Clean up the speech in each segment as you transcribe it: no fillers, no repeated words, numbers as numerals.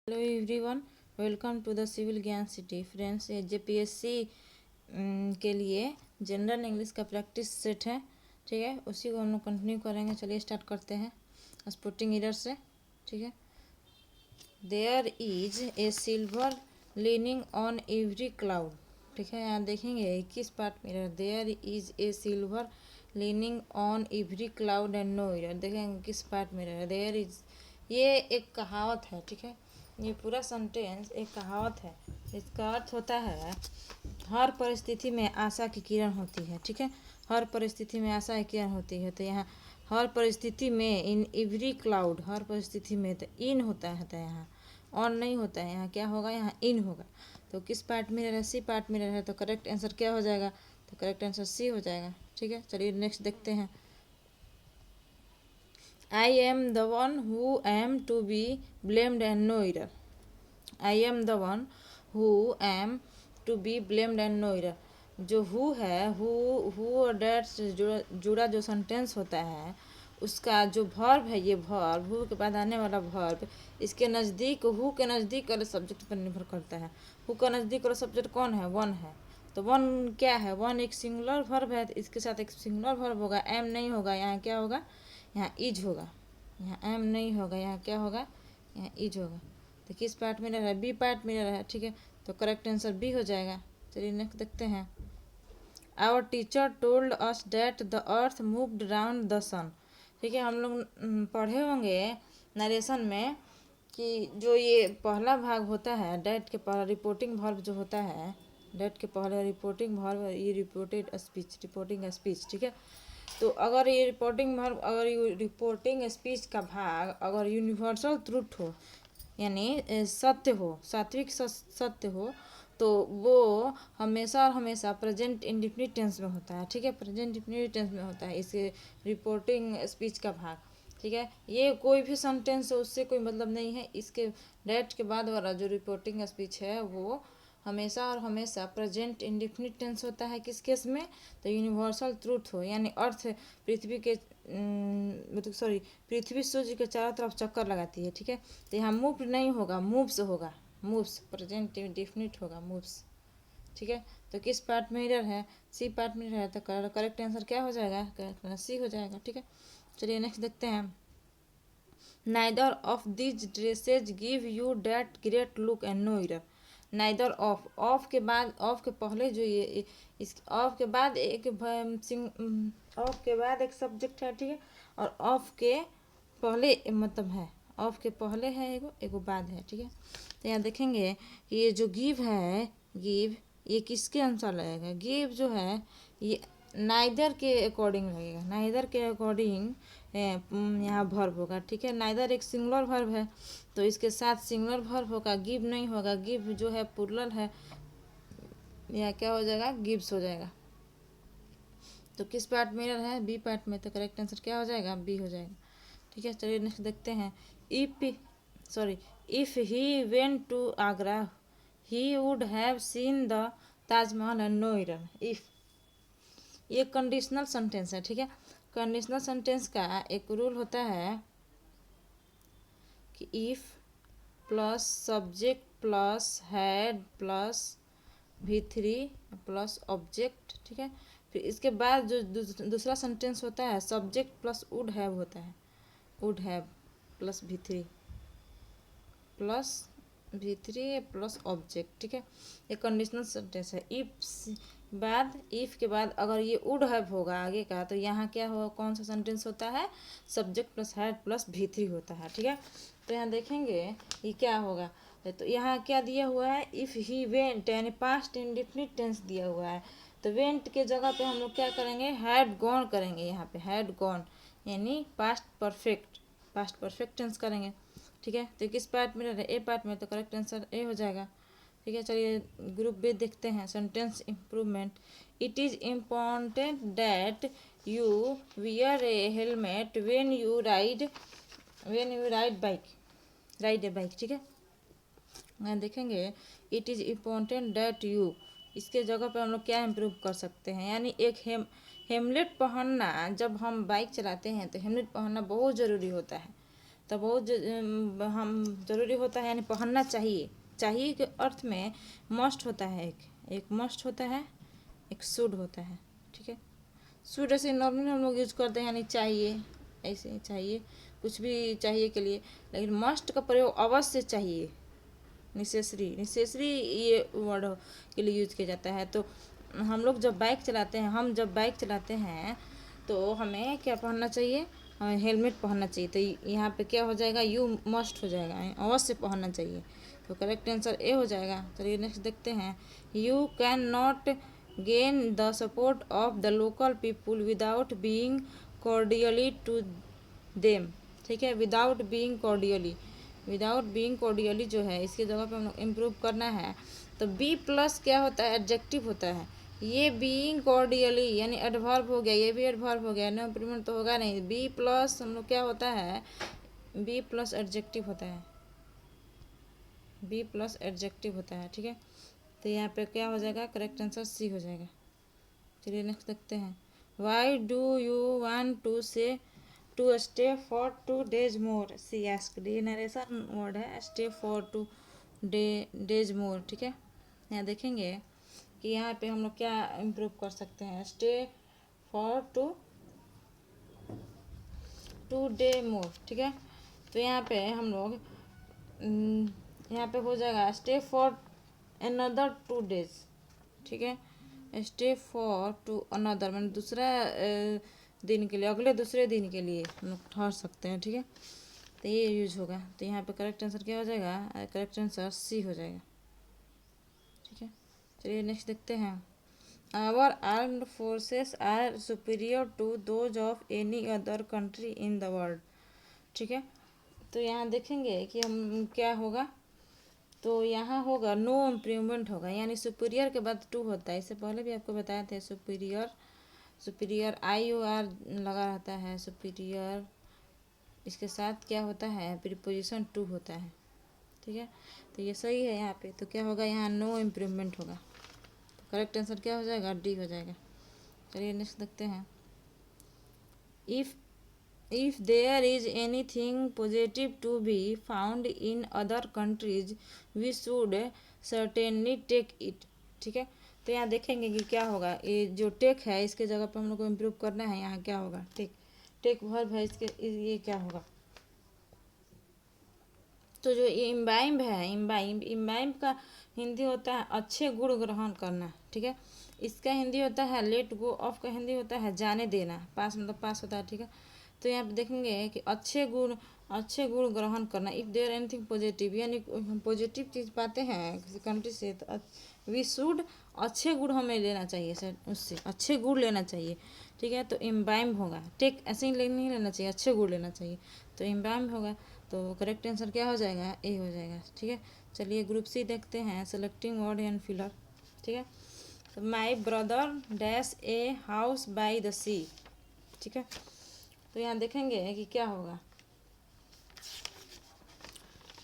Hello everyone, welcome to the civil Gyan city. Friends, ये JPSC के लिए जनरल इंग्लिश का प्रैक्टिस सेट है, ठीक है। उसी को हम लोग कंटिन्यू करेंगे। चलिए स्टार्ट करते हैं स्पोर्टिंग ईडर से, ठीक है। There is a silver lining on every cloud, ठीक है। यहाँ देखेंगे 21 पार्ट में there is a silver lining on every cloud and no error. देखेंगे किस पार्ट में रह देयर इज, ये एक कहावत है, ठीक है। ये पूरा सेंटेंस एक कहावत है। इसका अर्थ होता है हर परिस्थिति में आशा की किरण होती है, ठीक है। हर परिस्थिति में आशा की किरण होती है। तो यहाँ हर परिस्थिति में, इन एवरी क्लाउड, हर परिस्थिति में, तो इन होता है, तो यहाँ ऑन नहीं होता है। यहाँ क्या होगा, यहाँ इन होगा। तो किस पार्ट में रह, सी पार्ट में रह, तो करेक्ट आंसर क्या हो जाएगा, तो करेक्ट आंसर सी हो जाएगा, ठीक है। चलिए नेक्स्ट देखते हैं। I am the one who am to be blamed and no error. I am the one who am to be blamed and no error. जो हु है, हु और डेट से जुड़ा जो सेंटेंस होता है, उसका जो वर्ब है, ये वर्ब, हु के बाद आने वाला वर्ब, इसके नज़दीक, हु के नज़दीक वाले सब्जेक्ट पर निर्भर करता है। हु का नज़दीक वाला सब्जेक्ट कौन है, वन है। तो वन क्या है, वन एक सिंगुलर वर्ब है, तो इसके साथ एक सिंगुलर वर्ब होगा, एम नहीं होगा। यहाँ क्या होगा, यहाँ इज होगा। यहाँ एम नहीं होगा, यहाँ क्या होगा, यहाँ इज होगा। तो किस पार्ट में रहा है, बी पार्ट में रहा है, ठीक है। तो करेक्ट आंसर बी हो जाएगा। चलिए नेक्स्ट देखते हैं। Our teacher told us that the earth moved round the sun, ठीक है। हम लोग पढ़े होंगे नरेशन में कि जो ये पहला भाग होता है, डैट के पहला रिपोर्टिंग वर्ब जो होता है, डैट के पहले रिपोर्टिंग वर्ब, ये रिपोर्टेड स्पीच, रिपोर्टिंग स्पीच, ठीक है। तो अगर ये रिपोर्टिंग स्पीच का भाग अगर यूनिवर्सल ट्रूथ हो, यानी सत्य हो, सात्विक सत्य हो, तो वो हमेशा और हमेशा प्रेजेंट इंडेफिनिट टेंस में होता है, ठीक है। प्रेजेंट इंडेफिनिट टेंस में होता है इस रिपोर्टिंग स्पीच का भाग, ठीक है। ये कोई भी सेंटेंस हो, उससे कोई मतलब नहीं है। इसके डेट के बाद वाला जो रिपोर्टिंग स्पीच है, वो हमेशा और हमेशा प्रेजेंट इंडेफिनिट टेंस होता है। किस केस में, तो यूनिवर्सल ट्रूथ हो, यानी अर्थ पृथ्वी के पृथ्वी सूर्य के चारों तरफ चक्कर लगाती है, ठीक है। तो यहाँ मूव नहीं होगा, मूव्स होगा, मूव्स, प्रेजेंट इंडेफिनिट होगा, मूव्स, ठीक है। तो किस पार्ट में इरर है, सी पार्ट में इरर है। तो करेक्ट आंसर क्या हो जाएगा, सी हो जाएगा, ठीक है। चलिए नेक्स्ट देखते हैं। Neither of this dresses give you that great look and no error. Neither of, of के बाद, ऑफ के पहले जो ये इस ऑफ के बाद ऑफ के बाद एक सब्जेक्ट है, ठीक है। और ऑफ के पहले मतलब है, ऑफ के पहले है एगो बाद है, ठीक है। तो यहाँ देखेंगे कि ये जो गिव है, गिव, ये किसके अनुसार लगेगा, गिव जो है ये नाइदर के अकॉर्डिंग लगेगा, नाइदर के अकॉर्डिंग यहाँ वर्ब होगा, ठीक है। नाइदर एक सिंगुलर वर्ब है, तो इसके साथ सिंगुलर वर्ब होगा, गिव नहीं होगा। गिव जो है प्लुरल है, यहाँ क्या हो जाएगा, गिव्स हो जाएगा। तो किस पार्ट में एरर है, बी पार्ट में। तो करेक्ट आंसर क्या हो जाएगा, बी हो जाएगा, ठीक है। चलिए नेक्स्ट देखते हैं। If he went to Agra he would have seen the Taj Mahal and no error. If, ये कंडीशनल सेंटेंस है, ठीक है। कंडीशनल सेंटेंस का एक रूल होता है कि if plus subject plus had plus V3 plus object, ठीक है। फिर इसके बाद जो दूसरा सेंटेंस होता है, सब्जेक्ट प्लस वुड हैव होता है, would have plus V3 plus object, ठीक है। ये कंडीशनल सेंटेंस है। इफ के बाद अगर ये वुड हैव होगा आगे का, तो यहाँ क्या होगा, कौन सा सेंटेंस होता है, subject plus had plus V3 होता है, ठीक है। तो यहाँ देखेंगे ये क्या होगा। तो यहाँ क्या दिया हुआ है, इफ़ ही वेंट, यानी पास्ट इंडेफिनिट टेंस दिया हुआ है। तो वेंट के जगह पे हम लोग क्या करेंगे, हैड गॉन करेंगे। यहाँ पे हैड गॉन यानी पास्ट परफेक्ट टेंस करेंगे, ठीक है। तो किस पार्ट में रह रहा है, ए पार्ट में। तो करेक्ट आंसर ए हो जाएगा, ठीक है। चलिए ग्रुप बी देखते हैं। Sentence improvement. It is important that you wear A helmet when you ride A bike, ठीक है। यहाँ देखेंगे it is important that you, इसके जगह पे हम लोग क्या इम्प्रूव कर सकते हैं, यानी एक हेमलेट पहनना, जब हम बाइक चलाते हैं तो हेमलेट पहनना बहुत ज़रूरी होता है। तो बहुत हम ज़रूरी होता है, यानी पहनना चाहिए। चाहिए के अर्थ में मस्ट होता है, एक मस्ट होता है, एक शुड होता है। ठीक है, शुड ऐसे नॉर्मली हम लोग यूज़ करते हैं, यानी चाहिए, ऐसे चाहिए, कुछ भी चाहिए के लिए। लेकिन मस्ट का प्रयोग अवश्य चाहिए, निसेसरी ये वर्ड के लिए यूज किया जाता है। तो हम लोग जब बाइक चलाते हैं, तो हमें क्या पहनना चाहिए, हमें हेलमेट पहनना चाहिए। तो यहाँ पे क्या हो जाएगा, यू मस्ट हो जाएगा, अवश्य पहनना चाहिए। तो करेक्ट आंसर ए हो जाएगा। चलिए नेक्स्ट देखते हैं। You can not gain the support of the local people without being cordially to them. ठीक है, विदाउट बीइंग कॉर्डियली जो है, इसके जगह पे हम लोग इम्प्रूव करना है। तो बी प्लस क्या होता है, एडजेक्टिव होता है। ये बीइंग कॉर्डियली यानी एडवर्ब हो गया, ये भी एडवर्ब हो गया, नो इम्प्रूवमेंट तो होगा नहीं। बी प्लस हम लोग क्या होता है, बी प्लस एडजेक्टिव होता है, बी प्लस एडजेक्टिव होता है। ठीक है, तो यहाँ पे क्या हो जाएगा, करेक्ट आंसर सी हो जाएगा। चलिए नेक्स्ट देखते हैं। Why do you want to say to stay for 2 days more, she asked. ये नरेशन वर्ड है, स्टे फॉर 2 days मोर। ठीक है, यहाँ देखेंगे कि यहाँ पे हम लोग क्या इम्प्रूव कर सकते हैं, स्टे फॉर 2 day मोर। ठीक है, तो यहाँ पे हम लोग यहाँ पे हो जाएगा स्टे फॉर अनदर 2 days। ठीक है, स्टे फॉर टू अनदर मैंने दूसरा दिन के लिए, अगले दूसरे दिन के लिए हम लोग ठहर सकते हैं। ठीक है, तो ये यूज होगा। तो यहाँ पे करेक्ट आंसर क्या हो जाएगा, करेक्ट आंसर सी हो जाएगा। ठीक है, चलिए नेक्स्ट देखते हैं। Our armed forces are superior to those of any other country in the world. ठीक है, तो यहाँ देखेंगे कि हम क्या होगा, तो यहाँ होगा नो इम्प्रूवमेंट होगा, यानी सुपीरियर के बाद टू होता है। इससे पहले भी आपको बताया था, सुपीरियर आई ओ आर लगा रहता है, सुपीरियर इसके साथ क्या होता है, प्रीपोजिशन टू होता है। ठीक है, तो ये सही है यहाँ पे। तो क्या होगा, यहाँ नो इम्प्रूवमेंट होगा। तो करेक्ट आंसर क्या हो जाएगा, डी हो जाएगा। चलिए नेक्स्ट देखते हैं। If there is anything positive to be found in other countries we should certainly take it. ठीक है, तो यहाँ देखेंगे कि क्या होगा, ये जो टेक है इसके जगह पर हम लोग को इम्प्रूव करना है। यहाँ क्या होगा, टेक वर्ब है, इसके ये क्या होगा, तो जो ये इम्बाइब है, इम्बाइब का हिंदी होता है अच्छे गुण ग्रहण करना। ठीक है, इसका हिंदी होता है लेट गो ऑफ, का हिंदी होता है जाने देना, पास मतलब पास होता है। ठीक है, तो यहाँ पे देखेंगे कि अच्छे गुण ग्रहण करना। इफ़ देयर एनीथिंग पॉजिटिव, यानी हम पॉजिटिव चीज़ पाते हैं किसी कंट्री से, तो वी शुड अच्छे गुण हमें लेना चाहिए सर, उससे अच्छे गुण लेना चाहिए। ठीक है, तो इम्बाइब होगा, टेक ऐसे ही नहीं लेना चाहिए, अच्छे गुण लेना चाहिए, तो इम्बाइब होगा। तो करेक्ट आंसर क्या हो जाएगा, ए हो जाएगा। ठीक है, चलिए ग्रुप सी देखते हैं, सेलेक्टिंग वर्ड एंड फिलर। ठीक है, तो my brother dash a house by the sea. ठीक है, तो यहाँ देखेंगे कि क्या होगा,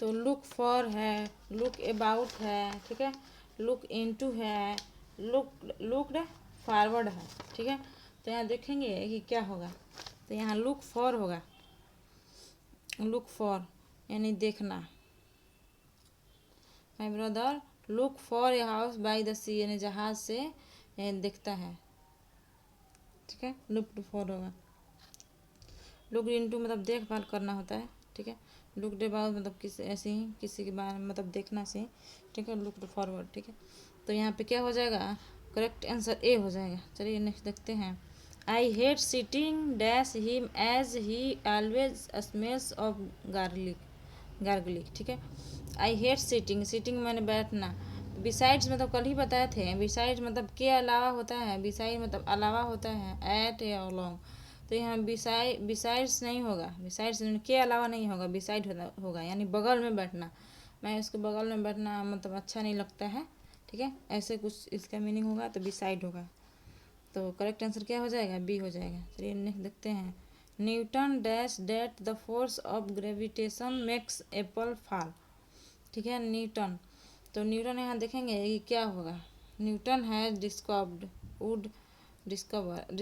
तो लुक फॉर है, लुक अबाउट है। ठीक है, लुक इनटू है, लुक्ड फॉरवर्ड है। ठीक है, तो यहाँ देखेंगे कि क्या होगा, तो यहाँ लुक फॉर होगा, लुक फॉर यानी देखना। My brother look for a house by the sea, यानी जहाज से देखता है। ठीक है, लुक फॉर होगा। लुक इनटू मतलब देखभाल करना होता है। ठीक है, लुक अबाउट मतलब किसी ऐसे ही किसी के बारे में मतलब देखना से। ठीक है, लुक फॉरवर्ड। ठीक है, तो यहाँ पे क्या हो जाएगा, करेक्ट आंसर ए हो जाएगा। चलिए नेक्स्ट देखते हैं। I hate sitting dash him as he always smells of garlic. ठीक है, आई हेट सिटिंग मैंने बैठना। बिसाइड्स मतलब कल ही बताए थे, बिसाइड्स मतलब के अलावा होता है, बिसाइड मतलब अलावा होता है, एट या अलॉन्ग। तो यहाँ बिसाइड्स नहीं होगा, बिसाइड्स के अलावा नहीं होगा, बिसाइड होगा, यानी बगल में बैठना। मैं उसके बगल में बैठना मतलब अच्छा नहीं लगता है। ठीक है, ऐसे कुछ इसका मीनिंग होगा, तो बिसाइड होगा। तो करेक्ट आंसर क्या हो जाएगा, बी हो जाएगा। चलिए नेक्स्ट देखते हैं। Newton dash that the force of gravitation makes apple fall. ठीक है, न्यूटन, तो न्यूटन यहाँ देखेंगे कि क्या होगा, न्यूटन है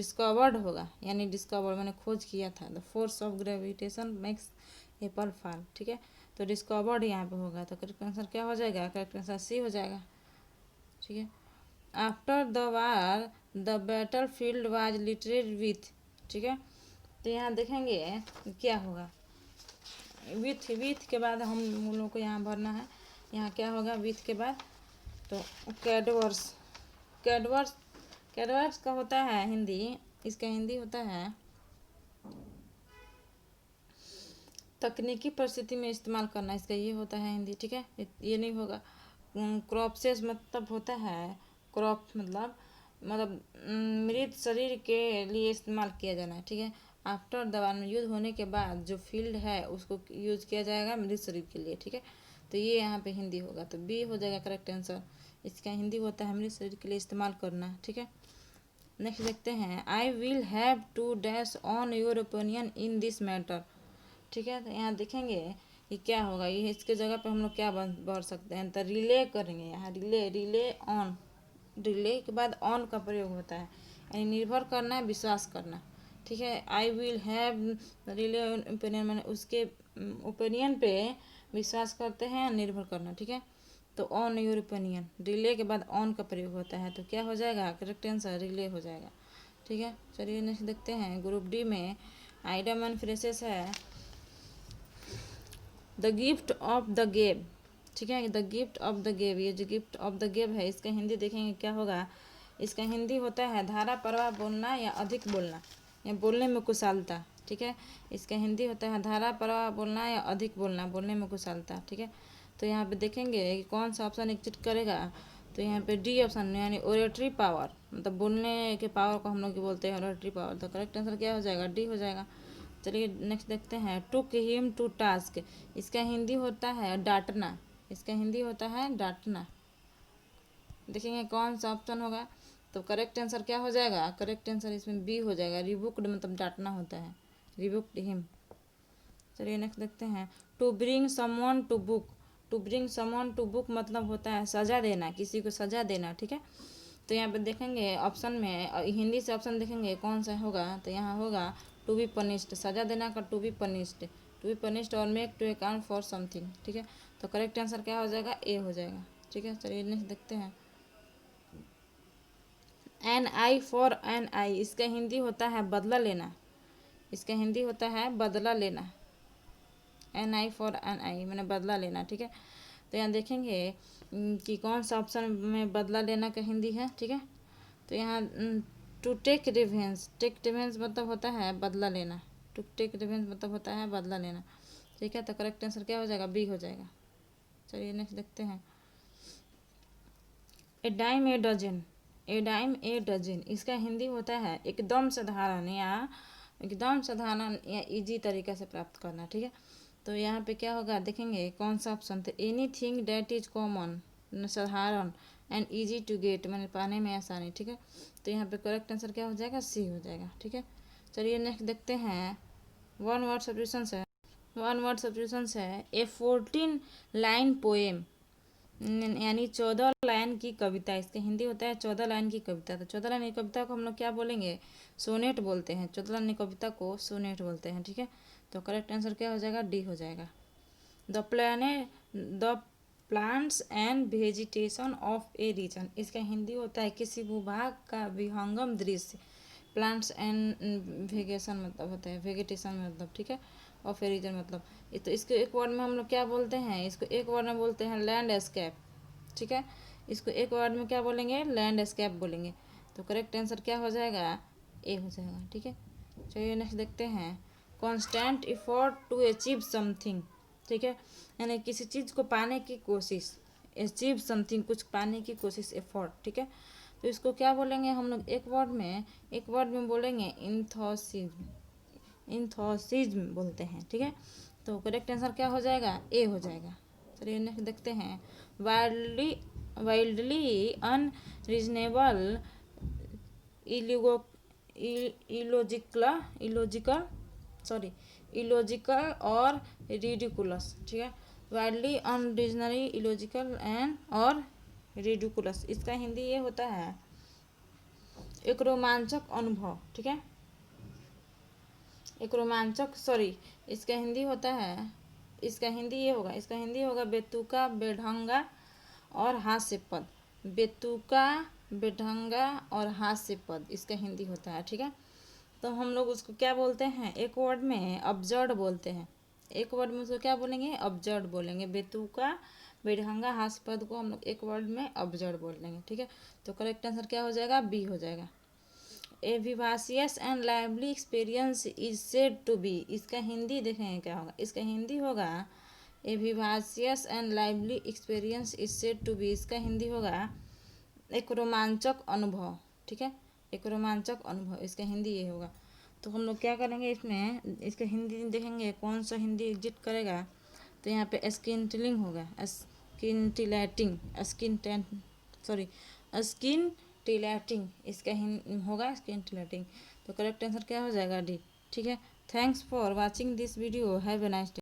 डिस्कवर्ड होगा, यानी डिस्कवर मैंने खोज किया था। The force of gravitation makes apple fall, ठीक है। तो डिस्कवर्ड यहाँ पे होगा, तो करेक्ट आंसर क्या हो जाएगा, करेक्ट आंसर सी हो जाएगा, ठीक है। After the war the battle field was littered with, ठीक है। तो यहाँ देखेंगे क्या होगा, विथ के बाद हम लोग को यहाँ भरना है, यहाँ क्या होगा विथ के बाद, तो कैडवर्स, कैडवर्स, कैडवर्स का होता है हिंदी, इसका हिंदी होता है तकनीकी परिस्थिति में इस्तेमाल करना, इसका ये होता है हिंदी, ठीक है। ये नहीं होगा। क्रॉप्सेस मतलब होता है, क्रॉप मतलब मृत शरीर के लिए इस्तेमाल किया जाना है, ठीक है। आफ्टर द वार, युद्ध होने के बाद जो फील्ड है उसको यूज किया जाएगा मृत शरीर के लिए, ठीक है। तो ये यहाँ पे हिंदी होगा, तो बी हो जाएगा करेक्ट आंसर। इसका हिंदी होता है मृत शरीर के लिए इस्तेमाल करना, ठीक है। नेक्स्ट देखते हैं, I will have to dash on your opinion in this matter, ठीक है। तो यहाँ देखेंगे ये क्या होगा, ये इसके जगह पे हम लोग क्या भर सकते हैं, तो रिले करेंगे यहाँ, रिले, रिले ऑन, रिले के बाद ऑन का प्रयोग होता है, यानी निर्भर करना, विश्वास करना, ठीक है। आई विल हैव रिले ओपिनियन, मैंने उसके ओपिनियन पे विश्वास करते हैं, निर्भर करना, ठीक है। तो ऑन योर ओपिनियन, रिले के बाद ऑन का प्रयोग होता है, तो क्या हो जाएगा, करेक्ट आंसर रिले हो जाएगा, ठीक है। चलिए नेक्स्ट देखते हैं, ग्रुप डी में आइटम एंड फ्रेसेस है द गिफ्ट ऑफ द गेब, ठीक है। द गिफ्ट ऑफ द गेब, ये जो गिफ्ट ऑफ द गेब है इसका हिंदी देखेंगे क्या होगा, इसका हिंदी होता है धारा प्रवाह बोलना या अधिक बोलना, या बोलने में कुशलता, ठीक है। इसका हिंदी होता है धारा प्रवाह बोलना या अधिक बोलना, बोलने में कुशलता, ठीक है। तो यहाँ पे देखेंगे कि कौन सा ऑप्शन एग्जिट करेगा, तो यहाँ पे डी ऑप्शन, यानी ओरेटरी पावर, मतलब बोलने के पावर को हम लोग बोलते हैं ओरेटरी पावर, तो करेक्ट आंसर क्या हो जाएगा, डी हो जाएगा। चलिए नेक्स्ट देखते हैं, टुक हिम टू टास्क, इसका हिंदी होता है डांटना, इसका हिंदी होता है डांटना। देखेंगे कौन सा ऑप्शन होगा, तो करेक्ट आंसर क्या हो जाएगा, करेक्ट आंसर इसमें बी हो जाएगा, रिबुक्ड मतलब डांटना होता है, रिबुक्ड हिम। चलिए नेक्स्ट देखते हैं, to bring someone to book, to bring someone to book मतलब होता है सजा देना, किसी को सजा देना, ठीक है। तो यहाँ पे देखेंगे ऑप्शन में हिंदी से ऑप्शन देखेंगे कौन सा होगा, तो यहाँ होगा टू बी पनिश्ड, सजा देना का to be punished, to be punished और make to account for something, ठीक है। तो करेक्ट आंसर क्या हो जाएगा, ए हो जाएगा, ठीक है। चलिए नेक्स्ट देखते हैं, एन आई फॉर एन आई, इसका हिंदी होता है बदला लेना, इसका हिंदी होता है बदला लेना, एन आई फॉर एन आई मैंने बदला लेना, ठीक है। तो यहाँ देखेंगे कि कौन सा ऑप्शन में बदला लेना का हिंदी है, ठीक है। तो यहाँ to take revenge, take revenge मतलब होता है बदला लेना, टू टेक रिवेंज मतलब होता है बदला लेना, ठीक है। तो करेक्ट आंसर क्या हो जाएगा, बी हो जाएगा। चलिए नेक्स्ट देखते हैं, a dime a dozen, a dime a dozen, इसका हिंदी होता है एकदम साधारण या एकदम साधारण या इजी तरीके से प्राप्त करना, ठीक है। तो यहाँ पे क्या होगा देखेंगे कौन सा ऑप्शन, तो any thing date is common, साधारण एंड ईजी टू गेट, मैंने पाने में आसानी, ठीक है। तो यहाँ पे करेक्ट आंसर क्या हो जाएगा, सी हो जाएगा, ठीक है। चलिए नेक्स्ट देखते हैं, वन वर्ड सब्स्टिट्यूशंस है, वन वर्ड सब्स्टिट्यूशंस है, ए 14 लाइन पोएम, यानी 14 लाइन की कविता, इसका हिंदी होता है 14 लाइन की कविता। तो 14 लाइन की कविता को हम लोग क्या बोलेंगे, सोनेट बोलते हैं, 14 लाइन की कविता को सोनेट बोलते हैं, ठीक है। तो करेक्ट आंसर क्या हो जाएगा, डी हो जाएगा। The plants and vegetation of a region, इसका हिंदी होता है किसी भूभाग का विहंगम दृश्य, प्लांट्स एंड वेगेशन मतलब होता है वेजिटेशन मतलब, ठीक है, ऑफ ए रीजन मतलब, तो इसको एक वर्ड में हम लोग क्या बोलते हैं, इसको एक वर्ड में बोलते हैं लैंडस्केप, ठीक है। इसको एक वर्ड में क्या बोलेंगे, लैंडस्केप बोलेंगे। तो करेक्ट आंसर क्या हो जाएगा, ए हो जाएगा, ठीक है। चलिए नेक्स्ट देखते हैं, constant effort to achieve something, ठीक है, यानी किसी चीज़ को पाने की कोशिश, अचीव समथिंग कुछ पाने की कोशिश, एफर्ट, ठीक है। तो इसको क्या बोलेंगे हम लोग, एक वर्ड में बोलेंगे इंथोसिज्म, इंथोसिज्म बोलते हैं, ठीक है। तो करेक्ट आंसर क्या हो जाएगा, ए हो जाएगा। चलिए नेक्स्ट देखते हैं, वाइल्डली वाइल्डली अनरीजनेबल इलॉजिकल और रिडिकुलस, ठीक है। वाइल्डली अनरीजनरी इलॉजिकल एंड और रिडिकुलस, इसका हिंदी ये होता है एक रोमांचक अनुभव, ठीक है, एक रोमांचक, सॉरी, इसका हिंदी होता है, इसका हिंदी ये होगा, इसका हिंदी होगा बेतुका, बेढंगा और हास्यपद। बेतुका, बेढंगा और हास्यपद इसका हिंदी होता है, ठीक है। तो हम लोग उसको क्या बोलते हैं, एक वर्ड में अब्जर्ड बोलते हैं। एक वर्ड में उसको क्या बोलेंगे, अब्जर्ड बोलेंगे। बेतुका, बेढंगा, हास्यपद को हम लोग एक वर्ड में अब्जर्ड बोल देंगे, ठीक है। तो करेक्ट आंसर क्या हो जाएगा, बी हो जाएगा। A vivacious and lively experience is said to be, इसका हिंदी देखेंगे क्या होगा, इसका हिंदी होगा a vivacious and lively experience is said to be, इसका हिंदी होगा एक रोमांचक अनुभव, ठीक है, एक रोमांचक अनुभव, इसका हिंदी ये होगा। तो हम लोग क्या करेंगे इसमें, इसका हिंदी देखेंगे कौन सा हिंदी एग्जिट करेगा। तो यहाँ पे स्किनटिलिंग होगा, स्किनटिलेटिंग, सॉरी स्किन टिलेटिंग, इसका होगा स्किन टिलेटिंग। तो करेक्ट आंसर क्या हो जाएगा, डी, ठीक है। Thanks for watching this video, have a nice day.